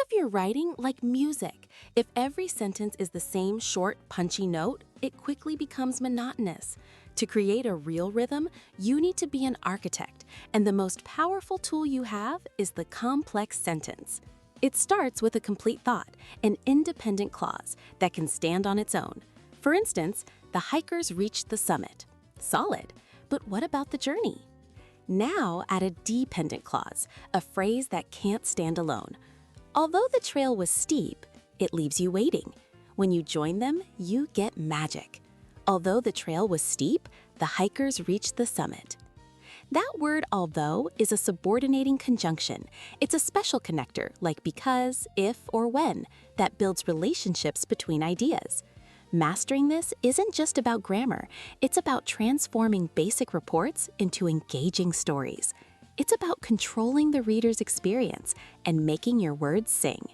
of your writing like music. If every sentence is the same short, punchy note, it quickly becomes monotonous. To create a real rhythm, you need to be an architect, and the most powerful tool you have is the complex sentence. It starts with a complete thought, an independent clause that can stand on its own. For instance, the hikers reached the summit. Solid. But what about the journey? Now add a dependent clause, a phrase that can't stand alone. Although the trail was steep, it leaves you waiting. When you join them, you get magic. Although the trail was steep, the hikers reached the summit. That word although is a subordinating conjunction. It's a special connector like because, if, or when that builds relationships between ideas. Mastering this isn't just about grammar, it's about transforming basic reports into engaging stories. It's about controlling the reader's experience and making your words sing.